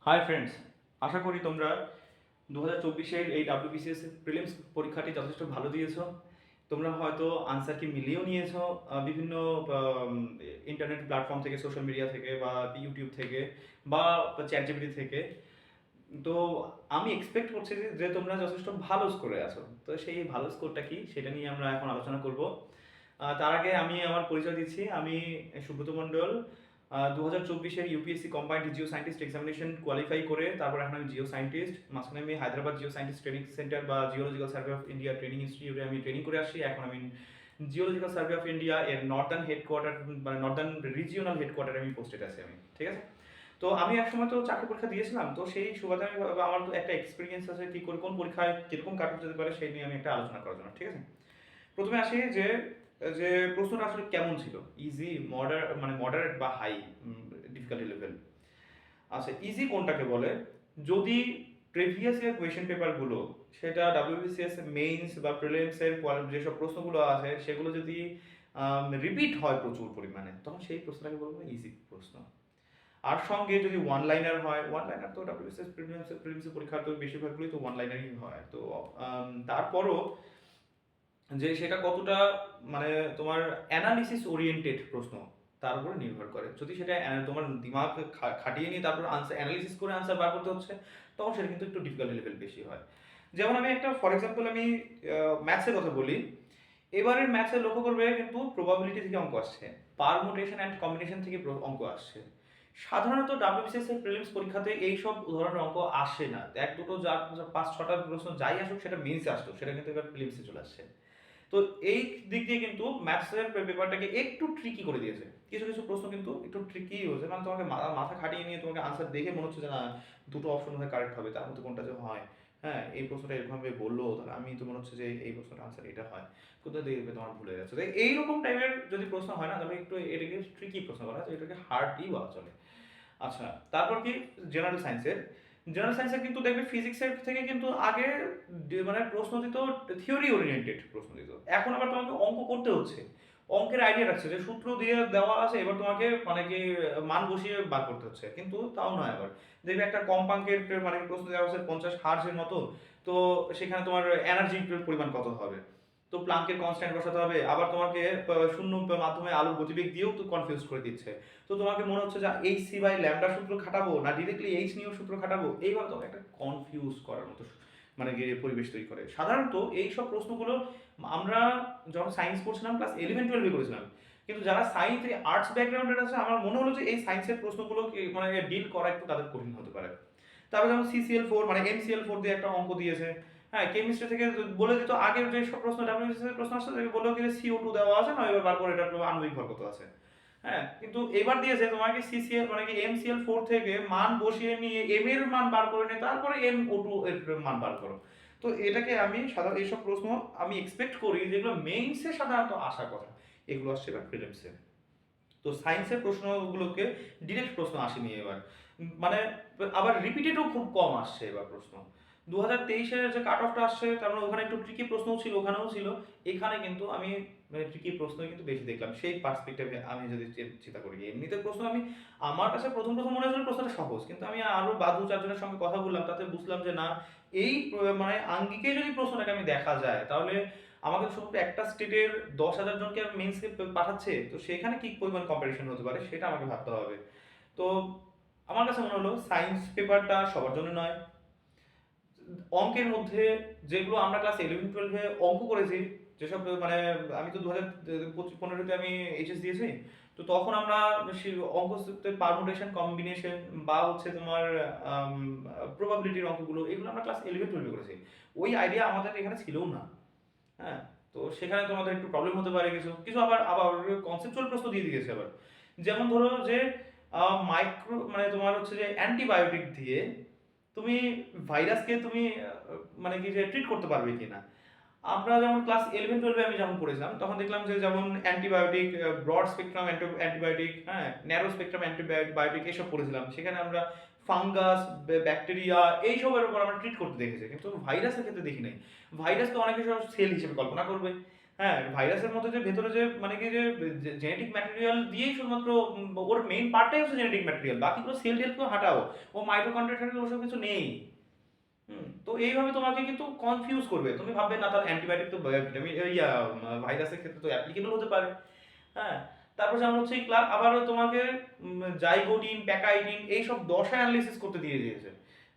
Hi friends, আশা করি তোমরা 2024-এর এই ডাব্লিউবিসিএস প্রিলিমস পরীক্ষাটি যথেষ্ট ভালো দিয়েছো। তোমরা হয়তো আনসার কি মিলিয়েও নিয়েছো বিভিন্ন ইন্টারনেট প্ল্যাটফর্ম থেকে, সোশ্যাল মিডিয়া থেকে বা ইউটিউব থেকে বা চ্যাট জিপিটি থেকে। তো আমি এক্সপেক্ট করছি যে তোমরা যথেষ্ট ভালো স্কোরে আছো। তো সেই ভালো স্কোরটা কি সেটা নিয়ে আমরা এখন আলোচনা করব। তার আগে আমি আমার পরিচয় দিচ্ছি। আমি সুব্রত মণ্ডল। 2024-এর UPSC combined geo scientist examination qualify করে তারপর এখন আমি জিও সায়েন্টিস্ট। মাঝখানে আমি Hyderabad geo scientist training centre বা geological survey of India training ইনস্টিটিউটে আমি ট্রেনিং করে আসছি। এখন আমি জিওলজিক্যাল সার্ভে অফ ইন্ডিয়া এর নর্দার্ন হেডকোয়ার্টার মানে নর্দার্ন রিজিওনাল হেডকোয়ার্টারে আমি পোস্টেড আছি আমি, ঠিক আছে? তো আমি একসময় তো চাকরি পরীক্ষা দিয়েছিলাম, তো সেই সুবাদে আমি আমার তো একটা এক্সপিরিয়েন্স আছে কি করে কোন পরীক্ষায় কিরকম কাট যেতে পারে সেই নিয়ে আমি একটা আলোচনা করার জন্য, ঠিক আছে? প্রথমে আসি যে যে প্রশ্নটা আসলে কেমন ছিল, ইজি মডারেট বা হাই ডিফিকাল্টি লেভেল। আচ্ছা, ইজি কোনটাকে বলে? যদি প্রিভিয়াস ইয়ার কোয়েশ্চেন পেপারগুলো সেটা ডাব্লিউবিসিএস মেইনস বা প্রিলিমসের যেসব প্রশ্নগুলো আছে সেগুলো যদি রিপিট হয় প্রচুর পরিমাণে, তখন সেই প্রশ্নটাকে বলবো ইজি প্রশ্ন। আর সঙ্গে যদি ওয়ান লাইনার হয়, ওয়ান লাইনার তো ডাব্লিউবিসিএস প্রিলিমসের পরীক্ষা তো বেশিরভাগগুলোই তো ওয়ান লাইনারই হয়। তো তারপরও যে সেটা কতটা মানে তোমার অ্যানালিসিস ওরিয়েন্টেড প্রশ্ন তার উপরে নির্ভর করে। যদি সেটা তোমার দিমাগ খাটিয়ে নিয়ে তারপর আনসার অ্যানালিসিস করে আনসার বার করতে হচ্ছে, তখন সেটা কিন্তু একটু ডিফিকাল্টি লেভেল বেশি হয়। যেমন আমি একটা ফর এক্সাম্পল আমি ম্যাথসের কথা বলি। এবারের ম্যাথসে লক্ষ্য করবে কিন্তু প্রবাবিলিটি থেকে অঙ্ক আসছে, পারমুটেশন অ্যান্ড কম্বিনেশন থেকে অঙ্ক আসছে। সাধারণত ডাব্লিউবিসিএস এর প্রিলিমস পরীক্ষাতে এই সব ধরনের অঙ্ক আসে না। এক দুটো যা 5-6টা প্রশ্ন যাই আসুক সেটা মেইনসে আসতো, সেটা কিন্তু এবার প্রিলিমসে চলে আসছে। তো এই দিক দিয়ে কিন্তু ম্যাথসের পেপারটাকে একটু ট্রিকি করে দিয়েছে। কিছু কিছু প্রশ্ন কিন্তু একটু ট্রিকি হয়েছে, মানে তোমাকে মাথা খাটিয়ে নিয়ে তোমাকে আনসার দেখে মনে হচ্ছে যে না, দুটো অপশন মধ্যে কারেক্ট হবে, তার মধ্যে কোনটা যে হয়। হ্যাঁ, এই প্রশ্নটা এরকমভাবে বললো, তাহলে আমি তো মনে হচ্ছে যে এই প্রশ্নটা আনসার এটা হয়, কোথাও দেখবে তোমার ভুলে যাচ্ছে। তো এইরকম টাইপের যদি প্রশ্ন হয় না, তাহলে একটু এটাকে ট্রিকি প্রশ্ন বলা হয়, তো এটাকে হার্ডই বলা চলে। আচ্ছা, তারপর কি জেনারেল সায়েন্সের। জেনারেল সায়েন্সের কিন্তু দেখবে ফিজিক্সের থেকে কিন্তু আগে মানে প্রশ্ন দিত থিওরি ওরিয়েন্টেড প্রশ্ন দিত। এখন আবার তোমাকে অঙ্ক করতে হচ্ছে, অঙ্কের আইডিয়া রাখছে যে সূত্র দিয়ে দেওয়া আছে, এবার তোমাকে মানে কি মান বসিয়ে বার করতে হচ্ছে। কিন্তু তাও নয়, আবার দেখবে একটা কম্পাঙ্কের মানে প্রশ্ন দেওয়া আছে 50 হার্টজের মতো, তো সেখানে তোমার এনার্জির পরিমাণ কত হবে, তো প্লাঙ্কের কনস্ট্যান্ট বসাতে হবে। আবার তোমাকে শূন্য মাধ্যমে আলোর গতিবেগ দিয়েও তো কনফিউজ করে দিচ্ছে। তো তোমাকে মনে হচ্ছে যে এইচ সি বাই ল্যামডা সূত্র খাটাবো না ডিরেক্টলি এইচ নিয়েও সূত্র খাটাবো, এইভাবে তোমাকে একটা কনফিউজ করার মতো মানে গিয়ে পরিবেশ তৈরি করে। সাধারণত এই সব প্রশ্নগুলো আমরা যখন সায়েন্স পড়ছিলাম ক্লাস 11-12 করেছিলাম, কিন্তু যারা সায়েন্স থেকে আর্টস ব্যাকগ্রাউন্ডের আছে আমার মনে হলো যে এই সায়েন্সের প্রশ্নগুলো মানে ডিল করা একটু তাদের কঠিন হতে পারে। তারপরে যেমন সিসিএল 4 মানে MCl4 দিয়ে একটা অঙ্ক দিয়েছে। হ্যাঁ, কেমিস্ট্রি থেকে বলে দিত আগের যে সব প্রশ্ন ডাব্লিউবিসিএস এর প্রশ্ন আসছে তাকে বলেও কি CO2 দেওয়া আছে না, এবার বার করে এটা আণবিক ভর কত আছে। হ্যাঁ, কিন্তু এবার দিয়েছে তোমাকে সিসিএল মানে কি MCl4 থেকে মান বসিয়ে নিয়ে M এর মান বার করে নিয়ে তারপরে MO2 এর মান বার করো। তো এটাকে আমি সাধারণত এইসব প্রশ্ন আমি এক্সপেক্ট করি যেগুলো মেইনসে সাধারণত আসার কথা, এগুলো আসছে এবার প্রিলিমসে। তো সায়েন্সের প্রশ্নগুলোকে ডিরেক্ট প্রশ্ন আসেনি এবার, মানে আবার রিপিটেডও খুব কম আসছে এবার প্রশ্ন। 2023-এর যে কাট অফটা আসছে তার মানে ওখানে একটু ট্রিকি প্রশ্নও ছিল, ওখানেও ছিল। এখানে কিন্তু আমি মানে ট্রিকি প্রশ্নই কিন্তু বেশি দেখলাম সেই পার্সপেক্টিভে। আমি যদি চিন্তা করি এমনিতে প্রশ্ন আমি আমার কাছে প্রথম প্রথম মনে হয়েছিল প্রশ্নটা সহজ, কিন্তু আমি আরো বাদু চারজনের সঙ্গে কথা বললাম, তাতে বুঝলাম যে না, এই মানে আঙ্গিকে যদি প্রশ্নটাকে আমি দেখা যায় তাহলে আমাকে শুধু একটা স্টেটের 10,000 জনকে মেন্সকে পাঠাচ্ছে, তো সেখানে কি পরিমাণ কম্পিটিশন হতে পারে সেটা আমাকে ভাবতে হবে। তো আমার কাছে মনে হলো সায়েন্স পেপারটা সবার জন্য নয়। অঙ্কের মধ্যে যেগুলো আমরা ক্লাস 11-12-এ অঙ্ক করেছি, যেসব মানে আমি তো 2015-তে আমি এইচএস দিয়েছি, তো তখন আমরা অঙ্ক পারমুটেশন কম্বিনেশন বা হচ্ছে তোমার প্রবাবিলিটির অঙ্কগুলো এগুলো আমরা ক্লাস 11-12-এ করেছি। ওই আইডিয়া আমাদের এখানে ছিলও না। হ্যাঁ, তো সেখানে তোমাদের একটু প্রবলেম হতে পারে, কিছু কিছু আবার আবার কনসেপচুয়াল প্রশ্ন দিয়ে দিয়েছে আবার। যেমন ধরো যে মাইক্রো মানে তোমার হচ্ছে যে অ্যান্টিবায়োটিক দিয়ে তুমি ভাইরাসকে তুমি মানে কি যে ট্রিট করতে পারবে কিনা। আমরা যেমন ক্লাস 11-12-এ আমি যখন পড়েছিলাম তখন দেখলাম যে যেমন অ্যান্টিবায়োটিক, ব্রড স্পেকট্রাম অ্যান্টিবায়োটিক, হ্যাঁ, ন্যারো স্পেকট্রাম অ্যান্টিবায়োটিক এসব পড়েছিলাম। সেখানে আমরা ফাঙ্গাস, ব্যাকটেরিয়া এইসবের উপর আমরা ট্রিট করতে দেখেছি, কিন্তু ভাইরাসের ক্ষেত্রে দেখি নাই। ভাইরাসকে অনেকে সব সেল হিসেবে কল্পনা করবে, হ্যাঁ, ভাইরাসের মধ্যে যে ভেতরে যে মানে কি যে জেনেটিক ম্যাটেরিয়াল দিয়েই শুধুমাত্র ওর মেইন পার্টটাই হচ্ছে জেনেটিক ম্যাটেরিয়াল, বাকিগুলো সেল টেলকে হাঁটাও, ও মাইটোকন্ড্রিয়া ওসব কিছু নেই। তো এইভাবে তোমাকে কিন্তু কনফিউজ করবে, তুমি ভাববে না তাহলে অ্যান্টিবায়োটিক তো ভিটামিন ভাইরাসের ক্ষেত্রে তো অ্যাপ্লিকেবল হতে পারে। হ্যাঁ, তারপর যেমন হচ্ছে ক্লাব আবারও তোমাকে জাইগোটিন প্যাকাইটিন এইসব দশা অ্যানালিসিস করতে দিয়ে দিয়েছে,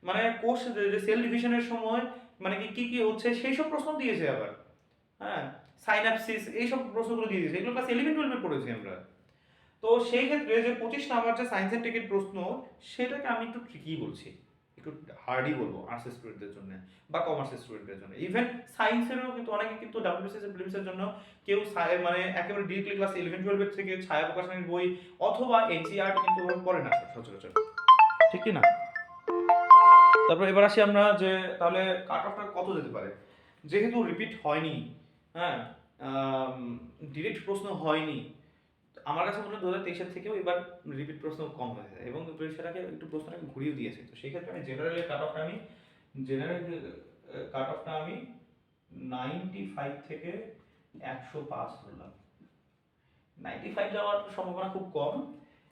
মানে কোষ সেল ডিভিশনের সময় মানে কি কি কি হচ্ছে সেই সব প্রশ্ন দিয়েছে আবার। হ্যাঁ, সাইনাপসিস এইসব প্রশ্নগুলো দিয়ে দিয়েছে, এগুলো ক্লাস 11-12 পড়েছি আমরা। তো সেই ক্ষেত্রে যে 25 নাম্বার যে সায়েন্সের টিকেট প্রশ্ন, সেটাকে আমি একটু ট্রিকি বলছি, একটু হার্ডই বলবো আর্টস স্টুডেন্টদের জন্য বা কমার্স স্টুডেন্টদের জন্য। ইভেন সায়েন্সেরও কিন্তু অনেকে কিন্তু ডাব্লিউবিসিএস এর প্রিলিমসের জন্য কেউ মানে একেবারে ডিরেক্টলি ক্লাস 11-12 থেকে ছায়া প্রকাশনের বই অথবা এনসিইআরটি কিন্তু ওভাবে পড়ে না সচরাচর, ঠিক কি না? তারপর এবার আসি আমরা যে তাহলে কাট অফটা কত যেতে পারে, যেহেতু রিপিট হয়নি, হ্যাঁ, ডিরেক্ট প্রশ্ন হয়নি, আমার কাছে মনে হয় 2023-এর থেকেও এবার রিপিট প্রশ্ন কম হয়েছে এবং সেটাকে একটু প্রশ্নটাকে ঘুরিয়ে দিয়েছে। তো সেই ক্ষেত্রে আমি জেনারেল কাট অফটা আমি 95 থেকে 105 ধরলাম। 95 যাওয়ার সম্ভাবনা খুব কম,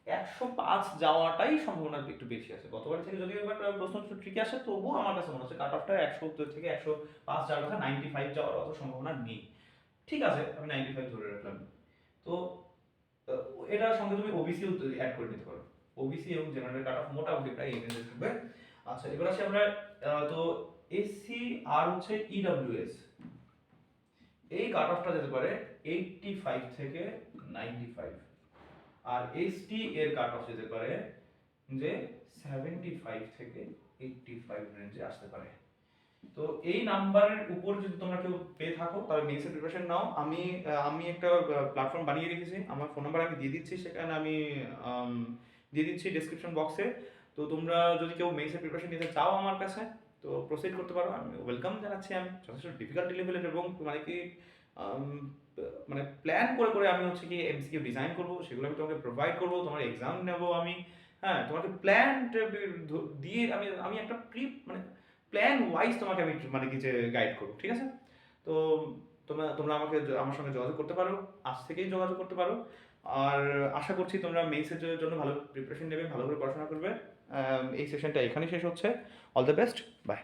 105 যাওয়াটাই সম্ভাবনা একটু বেশি আছে। গতবার থেকে যদিও এবার প্রশ্ন একটু ট্রিকি আসে, তবুও আমার কাছে মনে হচ্ছে কাট অফটা 170 থেকে 105 যাওয়ার কথা, 95 যাওয়ার অত সম্ভাবনা নেই। ঠিক আছে, আমি 95 ধরে রাখলাম। তো এটার সঙ্গে তুমি ওবিসিও অ্যাড করে নিতে পারো, ওবিসি এবং জেনারেল কাট অফ মোটামুটি প্রায় এই রেঞ্জে থাকবে। আচ্ছা, এবার আসি আমরা তো এসসি আর হচ্ছে ইডব্লিউএস, এই কাট অফটা যেতে পারে 85 থেকে 95, আর এসটি এর কাট অফ যেতে পারে যে 75 থেকে 85 রেঞ্জে আসতে পারে। তো এই নাম্বারের উপর যদি তোমরা কেউ পেয়ে থাকো তাহলে মেইনসের প্রিপারেশন নাও। আমি একটা প্ল্যাটফর্ম বানিয়ে রেখেছি, আমার ফোন নাম্বার আমি দিয়ে দিচ্ছি, সেখানে আমি দিয়ে দিচ্ছি ডেসক্রিপশন বক্সে। তো তোমরা যদি কেউ মেইনসের প্রিপারেশন নিতে চাও আমার কাছে, তো প্রসিড করতে পারো, আমি ওয়েলকাম জানাচ্ছি। আমি যথেষ্ট ডিফিকাল্টি লেভেলের এবং মানে কি মানে প্ল্যান করে করে আমি হচ্ছে কি এমসিকিউ ডিজাইন করবো, সেগুলো আমি তোমাকে প্রোভাইড করবো, তোমার এক্সাম নেবো আমি। হ্যাঁ, তোমাকে প্ল্যান দিয়ে আমি আমি একটা মানে প্ল্যান ওয়াইজ তোমাকে আমি মানে কি যে গাইড করবো, ঠিক আছে? তো তোমরা তোমরা আমাকে আমার সঙ্গে যোগাযোগ করতে পারো, আজ থেকেই যোগাযোগ করতে পারো। আর আশা করছি তোমরা মেইনসের জন্য ভালো প্রিপারেশন নেবে, ভালো করে পড়াশোনা করবে। এই সেশনটা এখানেই শেষ হচ্ছে। All the best, by.